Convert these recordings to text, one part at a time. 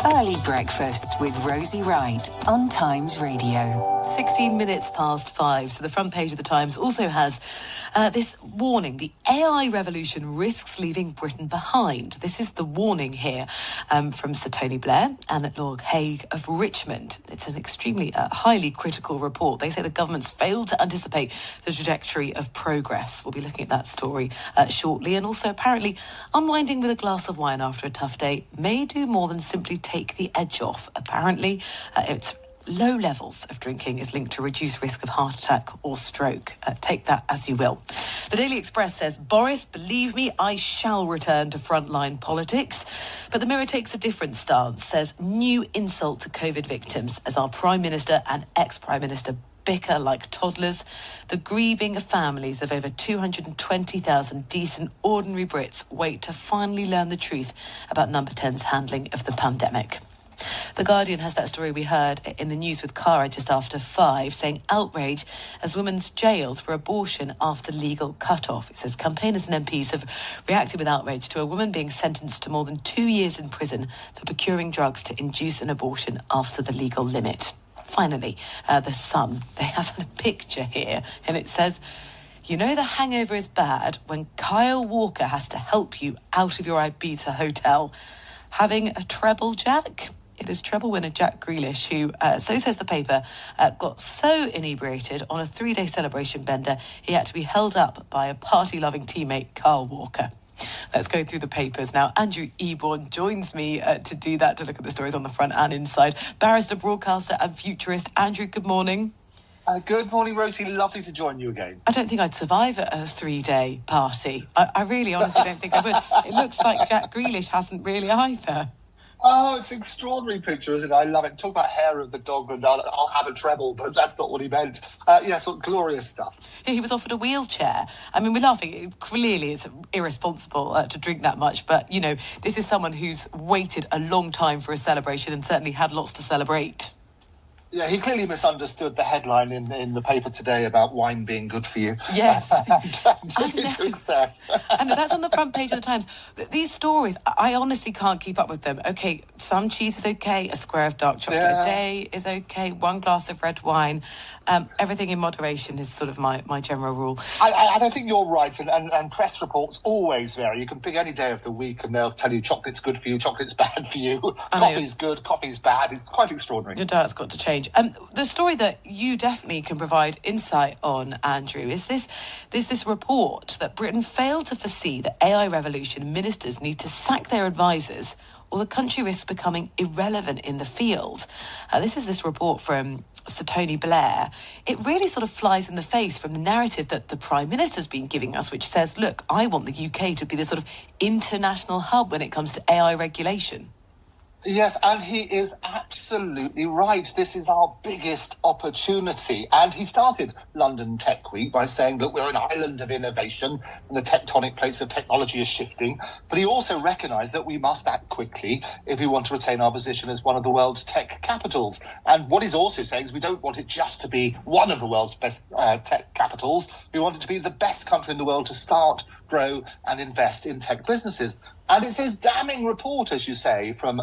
Early Breakfast with Rosie Wright on Times Radio. 16 minutes past 5. So the front page of the Times also has this warning. The AI revolution risks leaving Britain behind. This is the warning here from Sir Tony Blair and Lord Hague of Richmond. It's an extremely highly critical report. They say the government's failed to anticipate the trajectory of progress. We'll be looking at that story shortly. And also apparently unwinding with a glass of wine after a tough day may do more than simply take the edge off. Apparently it's low levels of drinking is linked to reduced risk of heart attack or stroke. Take that as you will. The Daily Express says, Boris, believe me, I shall return to frontline politics. But the Mirror takes a different stance, says new insult to COVID victims as our Prime Minister and ex-Prime Minister bicker like toddlers. The grieving families of over 220,000 decent, ordinary Brits wait to finally learn the truth about Number 10's handling of the pandemic. The Guardian has that story we heard in the news with Keir just after 5, saying outrage as women's jailed for abortion after legal cut-off. It says campaigners and MPs have reacted with outrage to a woman being sentenced to more than 2 years in prison for procuring drugs to induce an abortion after the legal limit. Finally, The Sun, they have a picture here, and it says, you know the hangover is bad when Kyle Walker has to help you out of your Ibiza hotel. Having a treble jack? It is treble winner Jack Grealish, who, so says the paper, got so inebriated on a 3-day celebration bender, he had to be held up by a party-loving teammate, Kyle Walker. Let's go through the papers now. Andrew Eborn joins me to do that, to look at the stories on the front and inside. Barrister, broadcaster and futurist. Andrew, good morning. Good morning, Rosie. Lovely to join you again. I don't think I'd survive a 3-day party. I really honestly don't think I would. It looks like Jack Grealish hasn't really either. Oh, it's an extraordinary picture, isn't it? I love it. Talk about hair of the dog, and I'll have a treble, but that's not what he meant. So glorious stuff. He was offered a wheelchair. I mean, we're laughing. Clearly, it's irresponsible to drink that much. But, you know, this is someone who's waited a long time for a celebration and certainly had lots to celebrate. Yeah, he clearly misunderstood the headline in the paper today about wine being good for you. Yes. and took it to excess. And that's on the front page of the Times. These stories, I honestly can't keep up with them. OK, some cheese is OK, a square of dark chocolate a day is OK, 1 glass of red wine. Everything in moderation is sort of my general rule. I think you're right, and press reports always vary. You can pick any day of the week and they'll tell you chocolate's good for you, chocolate's bad for you, coffee's good, coffee's bad. It's quite extraordinary. Your diet's got to change. The story that you definitely can provide insight on, Andrew, is this report that Britain failed to foresee the AI revolution. Ministers need to sack their advisors or the country risks becoming irrelevant in the field. This is this report from Sir Tony Blair. It really sort of flies in the face from the narrative that the Prime Minister's been giving us, which says, look, I want the UK to be the sort of international hub when it comes to AI regulation. Yes, and he is absolutely right. This is our biggest opportunity. And he started London Tech Week by saying, look, we're an island of innovation and the tectonic plates of technology is shifting. But he also recognised that we must act quickly if we want to retain our position as one of the world's tech capitals. And what he's also saying is we don't want it just to be one of the world's best tech capitals. We want it to be the best country in the world to start, grow and invest in tech businesses. And it's his damning report, as you say, from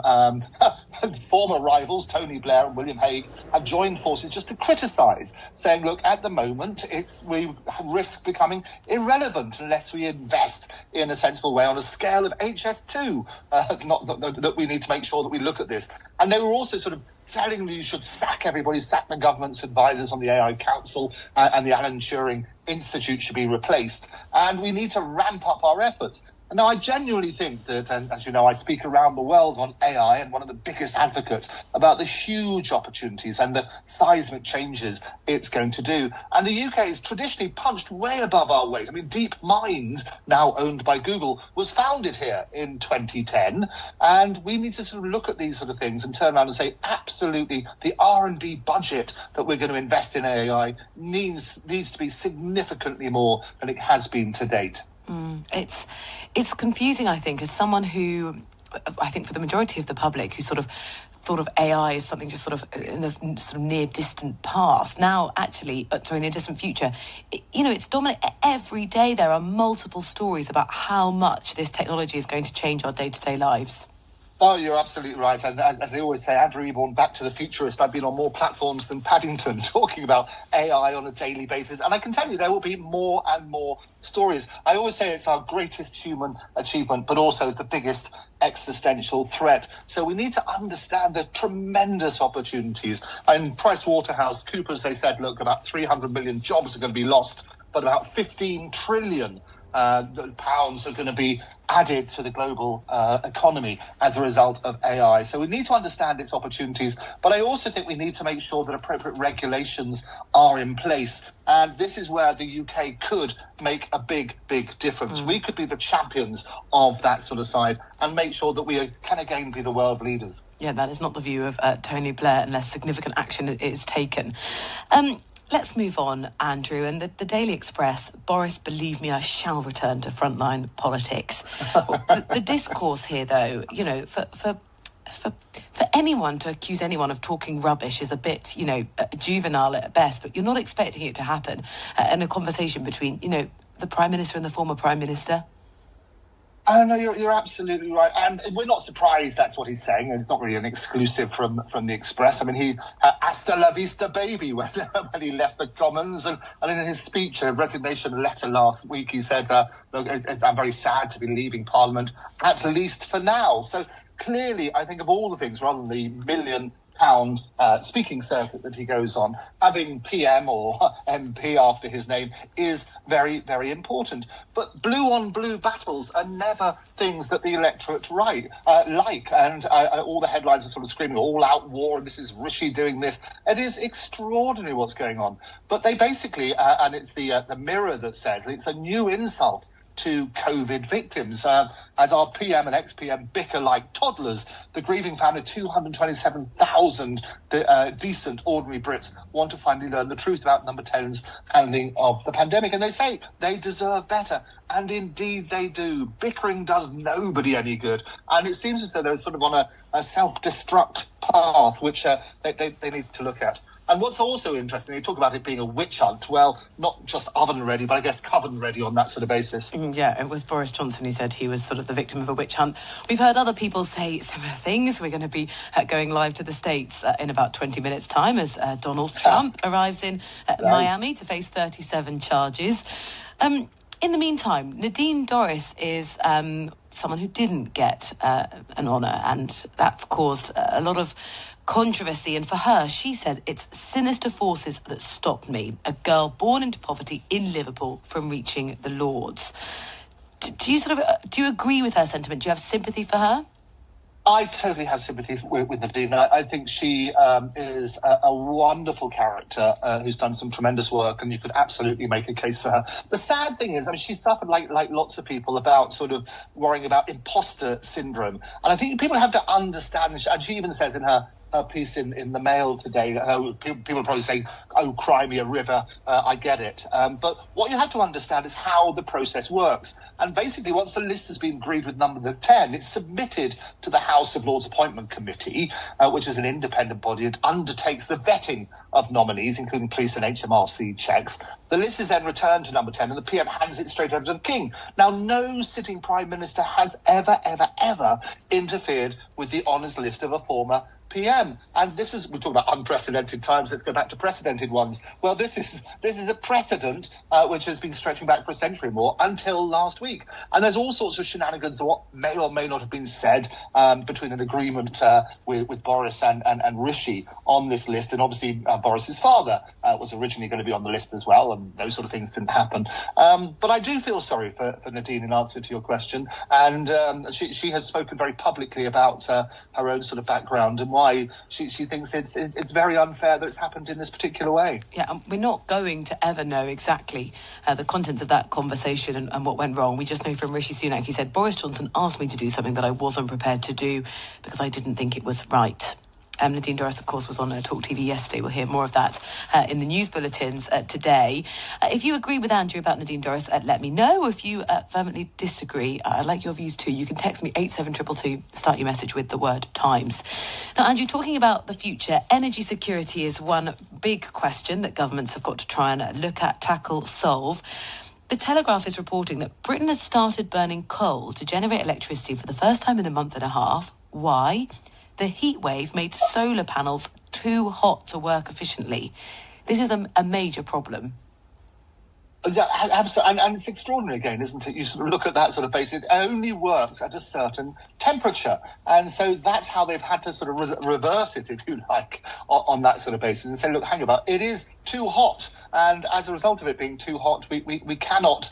former rivals, Tony Blair and William Hague, have joined forces just to criticise, saying, look, at the moment, we risk becoming irrelevant unless we invest in a sensible way on a scale of HS2. That we need to make sure that we look at this. And they were also sort of telling me you should sack everybody, sack the government's advisors on the AI Council, and the Alan Turing Institute should be replaced. And we need to ramp up our efforts. Now, I genuinely think that, and as you know, I speak around the world on AI and one of the biggest advocates about the huge opportunities and the seismic changes it's going to do. And the UK has traditionally punched way above our weight. I mean, DeepMind, now owned by Google, was founded here in 2010. And we need to sort of look at these sort of things and turn around and say, absolutely, the R&D budget that we're going to invest in AI needs to be significantly more than it has been to date. It's confusing, I think, as someone who, I think for the majority of the public, who sort of thought of AI as something just sort of in the sort of near distant past. Now, actually, near distant future, it's dominant. Every day there are multiple stories about how much this technology is going to change our day-to-day lives. Oh, you're absolutely right. And as they always say, Andrew Eborn, back to the Futurist. I've been on more platforms than Paddington talking about AI on a daily basis. And I can tell you there will be more and more stories. I always say it's our greatest human achievement, but also the biggest existential threat. So we need to understand the tremendous opportunities. In PricewaterhouseCoopers, they said, look, about 300 million jobs are going to be lost, but about 15 trillion pounds are going to be added to the global economy as a result of AI. So we need to understand its opportunities, but I also think we need to make sure that appropriate regulations are in place. And this is where the UK could make a big, big difference. We could be the champions of that sort of side and make sure that we can again be the world leaders. Yeah, that is not the view of Tony Blair unless significant action is taken. Let's move on, Andrew. And the Daily Express, Boris, believe me, I shall return to frontline politics. the discourse here, though, you know, for anyone to accuse anyone of talking rubbish is a bit, you know, juvenile at best, but you're not expecting it to happen in a conversation between, you know, the Prime Minister and the former Prime Minister. Oh, no, you're absolutely right. And we're not surprised that's what he's saying. It's not really an exclusive from the Express. I mean, he hasta la vista, baby, when he left the Commons. And in his speech, a resignation letter last week, he said, look, I'm very sad to be leaving Parliament, at least for now. So clearly, I think of all the things, rather than the £1 million speaking circuit that he goes on, having PM or MP after his name is very, very important. But blue on blue battles are never things that the electorate like. And all the headlines are sort of screaming all out war, and this is Rishi doing this. It is extraordinary what's going on. But they basically, and it's the Mirror that says it's a new insult to COVID victims. As our PM and ex-PM bicker like toddlers, the grieving family, 227,000 decent, ordinary Brits want to finally learn the truth about Number 10's handling of the pandemic. And they say they deserve better. And indeed they do. Bickering does nobody any good. And it seems as though they're sort of on a self-destruct path, which they need to look at. And what's also interesting, you talk about it being a witch hunt. Well, not just oven ready, but I guess coven ready on that sort of basis. Yeah, it was Boris Johnson who said he was sort of the victim of a witch hunt. We've heard other people say similar things. We're going to be going live to the States in about 20 minutes' time as Donald Trump arrives in Miami to face 37 charges. In the meantime, Nadine Dorries is someone who didn't get an honour, and that's caused a lot of controversy. And for her, she said, it's sinister forces that stopped me, a girl born into poverty in Liverpool, from reaching the Lords. Do you agree with her sentiment? Do you have sympathy for her? I totally have sympathy with Nadine. I think she is a wonderful character who's done some tremendous work, and you could absolutely make a case for her. The sad thing is, I mean, she suffered like lots of people about sort of worrying about imposter syndrome. And I think people have to understand, and she even says in her piece in the Mail today, people are probably saying, oh, cry me a river, I get it. But what you have to understand is how the process works. And basically, once the list has been agreed with number 10, it's submitted to the House of Lords Appointment Committee, which is an independent body that undertakes the vetting of nominees, including police and HMRC checks. The list is then returned to number 10, and the PM hands it straight over to the King. Now, no sitting Prime Minister has ever interfered with the honours list of a former PM. And this was, we talk about unprecedented times, let's go back to precedented ones. Well, this is a precedent which has been stretching back for a century more until last week. And there's all sorts of shenanigans of what may or may not have been said between an agreement with Boris and Rishi on this list. And obviously Boris's father was originally going to be on the list as well, and those sort of things didn't happen. But I do feel sorry for Nadine in answer to your question. And she has spoken very publicly about her own sort of background and why she thinks it's very unfair that it's happened in this particular way. Yeah, and we're not going to ever know exactly the contents of that conversation and what went wrong. We just know from Rishi Sunak, he said, Boris Johnson asked me to do something that I wasn't prepared to do because I didn't think it was right. Nadine Dorries, of course, was on Talk TV yesterday. We'll hear more of that in the news bulletins today. If you agree with Andrew about Nadine Dorries, let me know. If you vehemently disagree, I'd like your views too. You can text me 87222, start your message with the word Times. Now, Andrew, talking about the future, energy security is one big question that governments have got to try and look at, tackle, solve. The Telegraph is reporting that Britain has started burning coal to generate electricity for the first time in a month and a half, Why? The heat wave made solar panels too hot to work efficiently. This is a major problem. Yeah, absolutely. And it's extraordinary again, isn't it? You sort of look at that sort of basis. It only works at a certain temperature. And so that's how they've had to sort of reverse it, if you like, on that sort of basis and say, look, hang about, it is too hot. And as a result of it being too hot, we cannot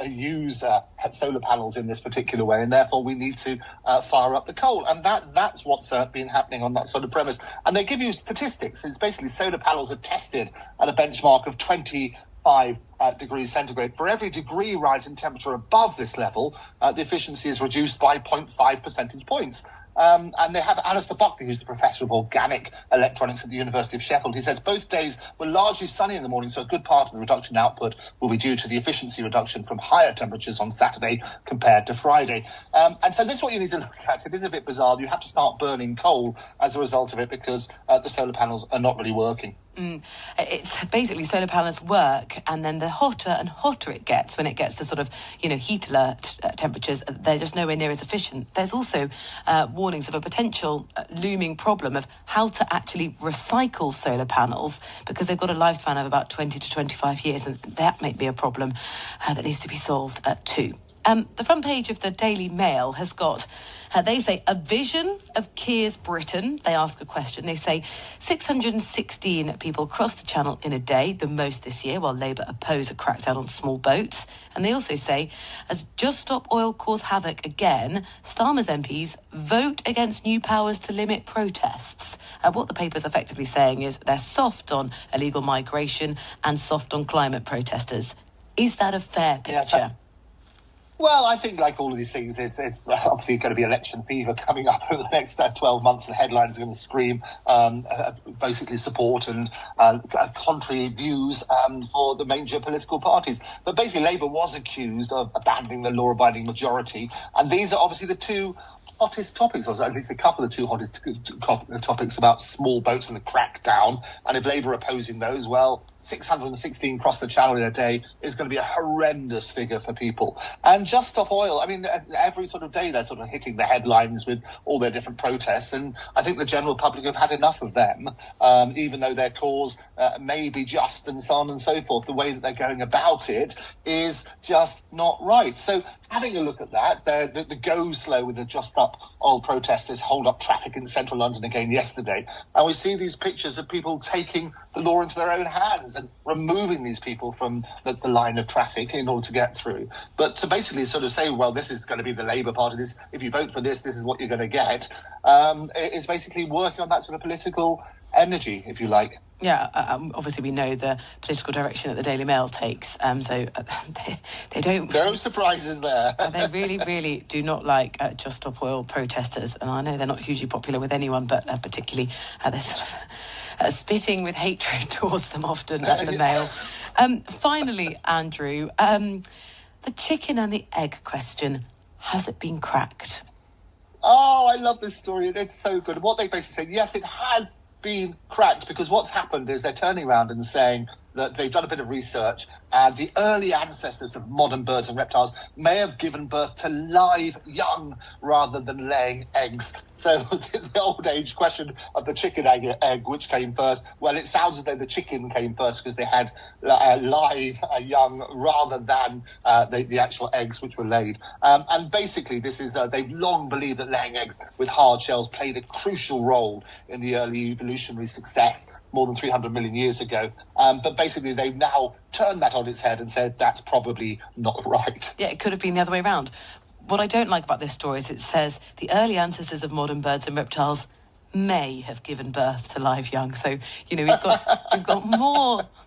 use solar panels in this particular way. And therefore, we need to fire up the coal. And that's what's been happening on that sort of premise. And they give you statistics. It's basically solar panels are tested at a benchmark of 25 degrees centigrade. For every degree rise in temperature above this level, the efficiency is reduced by 0.5 percentage points. And they have Alistair Buckley, who's the professor of organic electronics at the University of Sheffield. He says both days were largely sunny in the morning, so a good part of the reduction in output will be due to the efficiency reduction from higher temperatures on Saturday compared to Friday. And so this is what you need to look at. It is a bit bizarre. You have to start burning coal as a result of it because the solar panels are not really working. It's basically solar panels work, and then the hotter and hotter it gets when it gets to sort of, heat alert temperatures, they're just nowhere near as efficient. There's also warnings of a potential looming problem of how to actually recycle solar panels because they've got a lifespan of about 20 to 25 years, and that may be a problem that needs to be solved too. The front page of the Daily Mail has got, they say, a vision of Keir's Britain. They ask a question. They say 616 people crossed the Channel in a day, the most this year, while Labour oppose a crackdown on small boats. And they also say, as Just Stop Oil cause havoc again, Starmer's MPs vote against new powers to limit protests. What the paper's effectively saying is they're soft on illegal migration and soft on climate protesters. Is that a fair picture? Well, I think like all of these things, it's obviously going to be election fever coming up over the next 12 months. The headlines are going to scream basically support and contrary views for the major political parties. But basically, Labour was accused of abandoning the law-abiding majority. And these are obviously the two hottest topics, or at least a couple of the two hottest topics about small boats and the crackdown. And if Labour are opposing those, well, 616 cross the Channel in a day is going to be a horrendous figure for people. And Just Stop Oil, I mean, every sort of day they're sort of hitting the headlines with all their different protests. And I think the general public have had enough of them, even though their cause may be just and so on and so forth. The way that they're going about it is just not right. So having a look at that, the go slow with the Just Stop Oil protesters hold up traffic in central London again yesterday. And we see these pictures of people taking the law into their own hands and removing these people from the line of traffic in order to get through. But to basically sort of say, well, this is going to be the Labour Party, this, if you vote for this, this is what you're going to get, is basically working on that sort of political energy, if you like. Yeah, obviously we know the political direction that the Daily Mail takes, so they don't... No surprises there. They really, really do not like Just Stop Oil protesters, and I know they're not hugely popular with anyone, but particularly they're sort of spitting with hatred towards them often at the Mail. Finally, Andrew, the chicken and the egg question, has it been cracked? Oh, I love this story. It's so good. What they basically say, yes, it has been cracked, because what's happened is they're turning around and saying that they've done a bit of research and the early ancestors of modern birds and reptiles may have given birth to live young rather than laying eggs. So the old age question of the chicken egg, which came first, well, it sounds as though the chicken came first because they had live young rather than the actual eggs which were laid. And basically this is, they've long believed that laying eggs with hard shells played a crucial role in the early evolutionary success more than 300 million years ago. But basically they've now turned that on its head and said that's probably not right. Yeah, it could have been the other way around. What I don't like about this story is it says the early ancestors of modern birds and reptiles may have given birth to live young. So, you know, we've got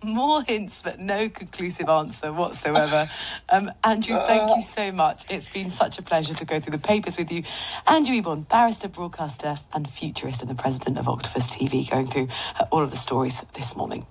more hints, but no conclusive answer whatsoever. Andrew, thank you so much. It's been such a pleasure to go through the papers with you. Andrew Eborn, barrister, broadcaster and futurist and the president of Octopus TV, going through all of the stories this morning.